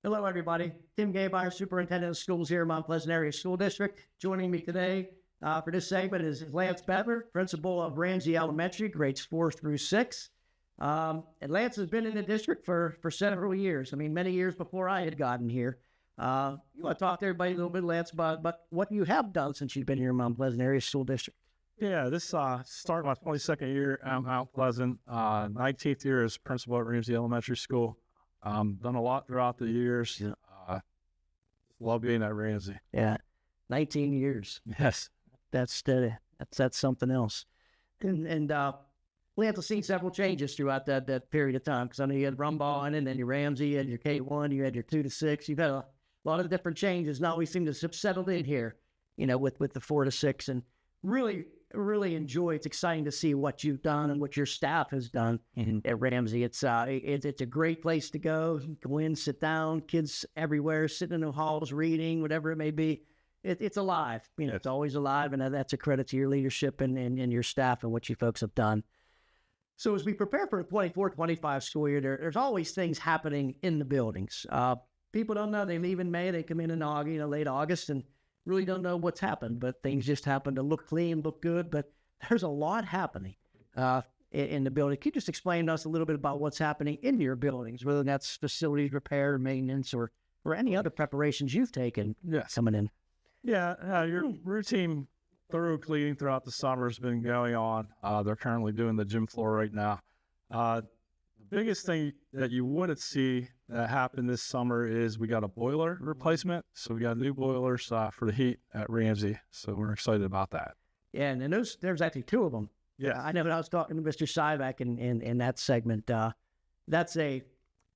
Hello, everybody. Tim Gabire, Superintendent of Schools here in Mount Pleasant Area School District. Joining me today for this segment is Lance Bettler, Principal of Ramsay Elementary, grades 4 through 6. And Lance has been in the district for several years. I mean, many years before I had gotten here. You want to talk to everybody a little bit, Lance, about what you have done since you've been here in Mount Pleasant Area School District? Yeah, this start my 22nd year at Mount Pleasant, 19th year as principal at Ramsay Elementary School. Done a lot throughout the years. Yeah. Love being at Ramsay. Yeah, 19 years. Yes. That's steady. That's something else. And Lance has seen several changes throughout that period of time, because I know you had Rumbaugh in it, and then your Ramsay, you had your K1, you had your 2 to 6. You've had a lot of different changes. Now we seem to have settled in here, with the 4 to 6, and really enjoy. It's exciting to see what you've done and what your staff has done at Ramsay. It's a great place to go. Go in, sit down, kids everywhere, sitting in the halls, reading, whatever it may be. It's alive. Yes. It's always alive, and that's a credit to your leadership and your staff and what you folks have done. So as we prepare for the 24-25 school year, there's always things happening in the buildings. People don't know. They leave in May, they come in August, late August, and really don't know what's happened, but things just happen to look clean, look good. But there's a lot happening in the building. Can you just explain to us a little bit about what's happening in your buildings, whether that's facilities repair, maintenance, or any other preparations you've taken coming in? Yeah, your routine thorough cleaning throughout the summer has been going on. They're currently doing the gym floor right now. The biggest thing that you wouldn't see that happened this summer is we got a boiler replacement. So we got new boilers for the heat at Ramsay. So we're excited about that. Yeah, and there's actually 2 of them. Yeah, I know when I was talking to Mr. Syvac in that segment,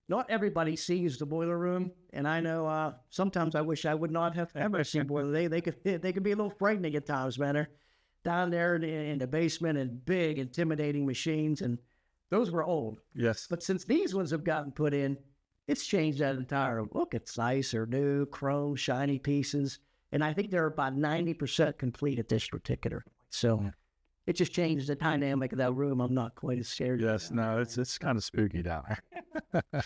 not everybody sees the boiler room, and I know sometimes I wish I would not have ever seen boiler. They could be a little frightening at times, man. They're down there in the basement and big, intimidating machines, and those were old. Yes. But since these ones have gotten put in, it's changed that entire look. It's nice or new, chrome, shiny pieces. And I think they're about 90% complete at this particular. So it just changes the dynamic of that room. I'm not quite as scared. Yes, no, it's kind of spooky down there.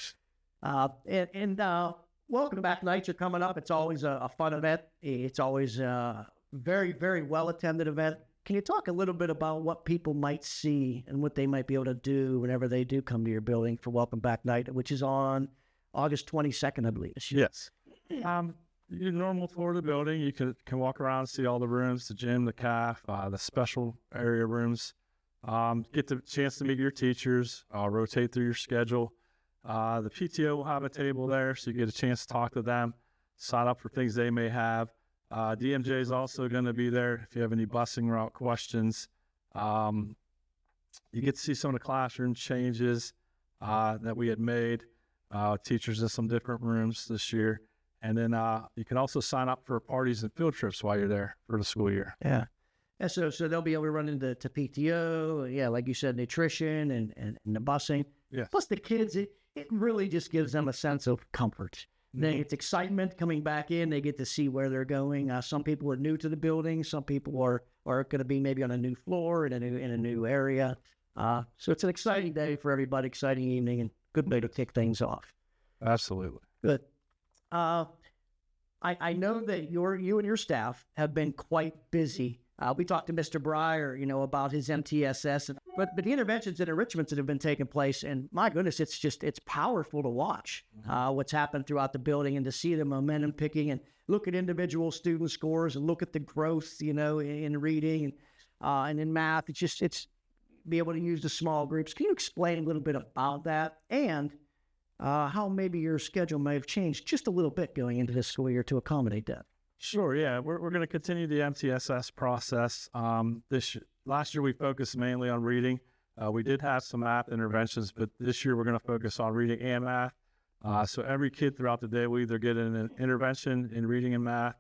Welcome Back nights are coming up. It's always a fun event. It's always a very, very well-attended event. Can you talk a little bit about what people might see and what they might be able to do whenever they do come to your building for Welcome Back Night, which is on August 22nd, I believe. Yes. Your normal floor of the building, you can walk around and see all the rooms, the gym, the CAF, the special area rooms. Get the chance to meet your teachers, rotate through your schedule. The PTO will have a table there, so you get a chance to talk to them, sign up for things they may have. DMJ is also going to be there if you have any busing route questions. You get to see some of the classroom changes that we had made. Teachers in some different rooms this year. And then you can also sign up for parties and field trips while you're there for the school year. Yeah. And so they'll be able to run into PTO, like you said, nutrition and the busing. Yeah. Plus the kids, it really just gives them a sense of comfort. It's excitement coming back in. They get to see where they're going. Some people are new to the building. Some people are going to be maybe on a new floor in a new area. So it's an exciting day for everybody, exciting evening, and good way to kick things off. Absolutely. Good. I know that you and your staff have been quite busy. We talked to Mr. Breyer, about his MTSS, but the interventions and enrichments that have been taking place, and my goodness, it's powerful to watch what's happened throughout the building and to see the momentum picking and look at individual student scores and look at the growth, in reading and in math. It's be able to use the small groups. Can you explain a little bit about that and how maybe your schedule may have changed just a little bit going into this school year to accommodate that? Sure, yeah. We're going to continue the MTSS process. Last year we focused mainly on reading. We did have some math interventions, but this year we're going to focus on reading and math. So every kid throughout the day will either get an intervention in reading and math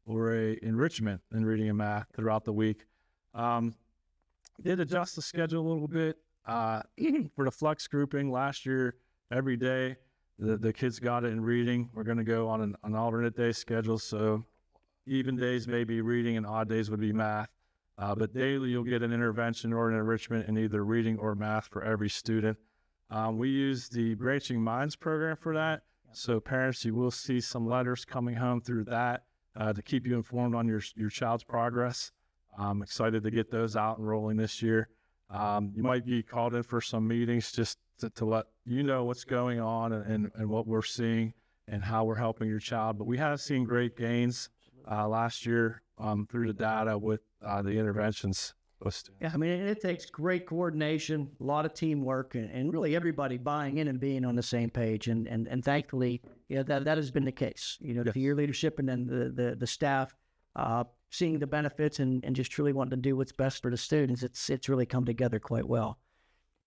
or a enrichment in reading and math throughout the week. Did adjust the schedule a little bit for the flex grouping last year. Every day the kids got it in reading. We're going to go on an alternate day schedule, so even days may be reading and odd days would be math. But daily you'll get an intervention or an enrichment in either reading or math for every student. We use the Branching Minds program for that. So parents, you will see some letters coming home through that to keep you informed on your child's progress. I'm excited to get those out and rolling this year. You might be called in for some meetings just to let you know what's going on and what we're seeing and how we're helping your child. But we have seen great gains last year through the data with the interventions. Yeah, I mean, it takes great coordination, a lot of teamwork, and really everybody buying in and being on the same page. And thankfully, that has been the case. Yes. To your leadership and then the staff seeing the benefits and just truly wanting to do what's best for the students. It's really come together quite well.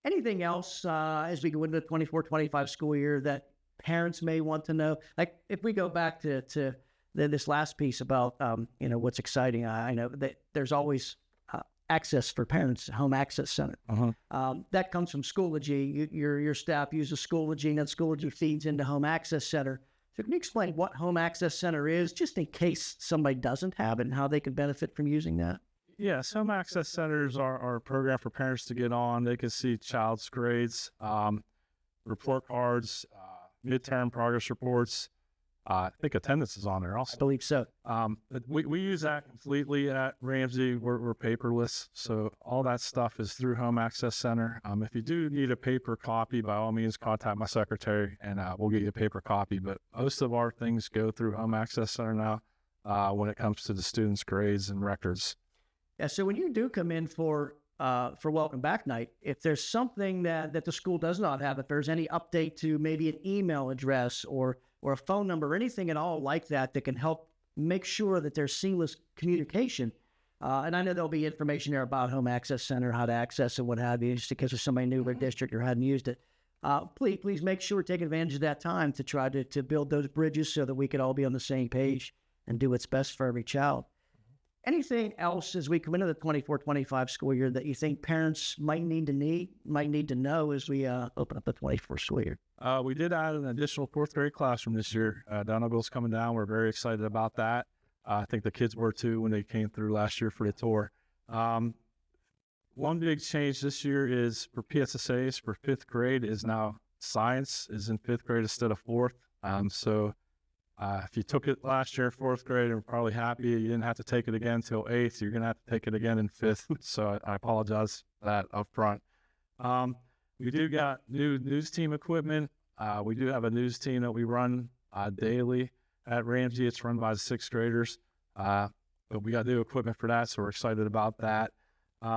Anything else as we go into the 24-25 school year that parents may want to know? Like if we go back to this last piece about what's exciting, I know that there's always access for parents, home access center. That comes from Schoology. Your staff uses Schoology, and that Schoology feeds into home access center. So can you explain what home access center is, just in case somebody doesn't have it, and how they can benefit from using that? Yes, home access centers are a program for parents to get on. They can see child's grades, report cards, midterm progress reports. I think attendance is on there also. I believe so. But we use that completely at Ramsay. We're paperless, so all that stuff is through Home Access Center. If you do need a paper copy, by all means, contact my secretary, and we'll get you a paper copy. But most of our things go through Home Access Center now when it comes to the students' grades and records. Yeah, so when you do come in for Welcome Back Night, if there's something that the school does not have, if there's any update to maybe an email address or a phone number, or anything at all like that can help make sure that there's seamless communication. And I know there'll be information there about Home Access Center, how to access it, what have you, just in case there's somebody new to a district or hadn't used it. Please make sure to take advantage of that time to try to build those bridges so that we could all be on the same page and do what's best for every child. Anything else as we come into the 24-25 school year that you think parents might need to know as we open up the 24 school year? We did add an additional fourth grade classroom this year. Downville's coming down. We're very excited about that. I think the kids were too when they came through last year for the tour. One big change this year is for PSSAs for fifth grade is now science is in fifth grade instead of fourth. If you took it last year in fourth grade and were probably happy you didn't have to take it again until eighth, you're going to have to take it again in fifth. So I apologize for that up front. We do got new news team equipment. We do have a news team that we run daily at Ramsay. It's run by the sixth graders. But we got new equipment for that, so we're excited about that.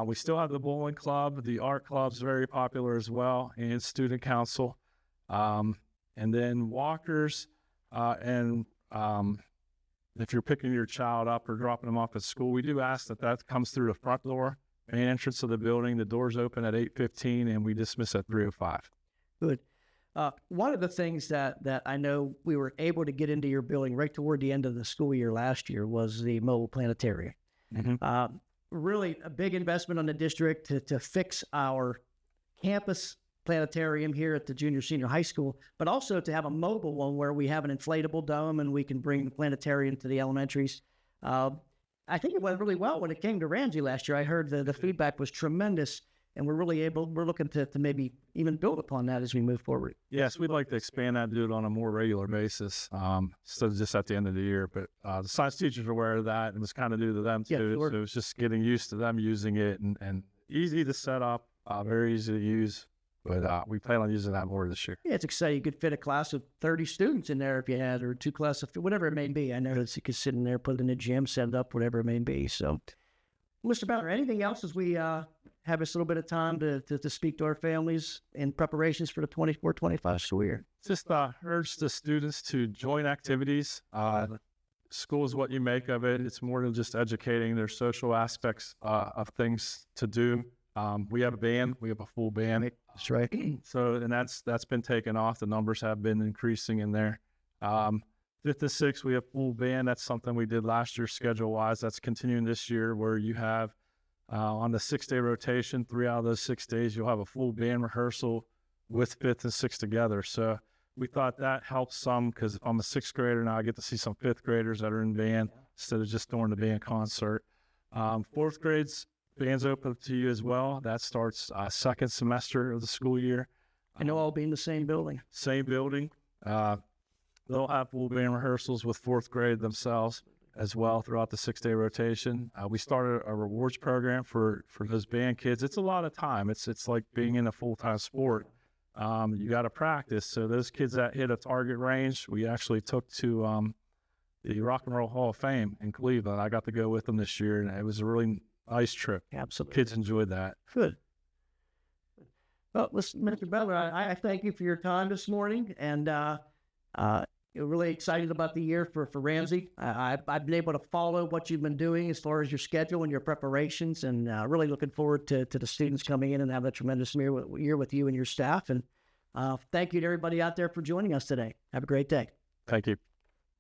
We still have the bowling club. The art club's very popular as well, and student council. And then walkers. If you're picking your child up or dropping them off at school, we do ask that comes through the front door, main entrance of the building. The doors open at 8:15 and we dismiss at 3:05. Good. One of the things that I know we were able to get into your building right toward the end of the school year last year was the mobile planetarium. Really a big investment on the district to fix our campus planetarium here at the junior high school, but also to have a mobile one where we have an inflatable dome and we can bring the planetarium to the elementaries. I think it went really well when it came to Ramsay last year. I heard the feedback was tremendous, and we're looking to maybe even build upon that as we move forward. Yes, we'd like to expand that and do it on a more regular basis, instead of just at the end of the year. But the science teachers are aware of that, and it was kind of new to them too. Yeah, sure. So it was just getting used to them using it and easy to set up, very easy to use. But we plan on using that more this year. Yeah, it's exciting. You could fit a class of 30 students in there if you had, or two classes, whatever it may be. I know that you could sit in there, put it in the gym, set it up, whatever it may be. So, Mr. Bowner, anything else as we have this little bit of time to speak to our families in preparations for the 24-25 school year? Just urge the students to join activities. School is what you make of it. It's more than just educating. There's social aspects of things to do. We have a band. We have a full band. That's right. So, and that's been taken off. The numbers have been increasing in there. 5th to 6th, we have full band. That's something we did last year schedule-wise. That's continuing this year, where you have on the 6-day rotation, 3 out of those 6 days, you'll have a full band rehearsal with 5th and 6th together. So we thought that helps some, because if I'm a 6th grader now, I get to see some 5th graders that are in band instead of just during the band concert. 4th grades, band's open to you as well. That starts second semester of the school year. And they'll all be in the same building. Same building. they'll have full band rehearsals with fourth grade themselves as well throughout the 6-day rotation. We started a rewards program for those band kids. It's a lot of time. It's like being in a full-time sport. You got to practice. So those kids that hit a target range, we actually took to the Rock and Roll Hall of Fame in Cleveland. I got to go with them this year, and it was a really nice trip. Absolutely. Kids enjoyed that. Good. Well, listen, Mr. Butler, I thank you for your time this morning, and you're really excited about the year for Ramsay. I've been able to follow what you've been doing as far as your schedule and your preparations, and really looking forward to the students coming in and having a tremendous year with you and your staff. And thank you to everybody out there for joining us today. Have a great day. Thank you.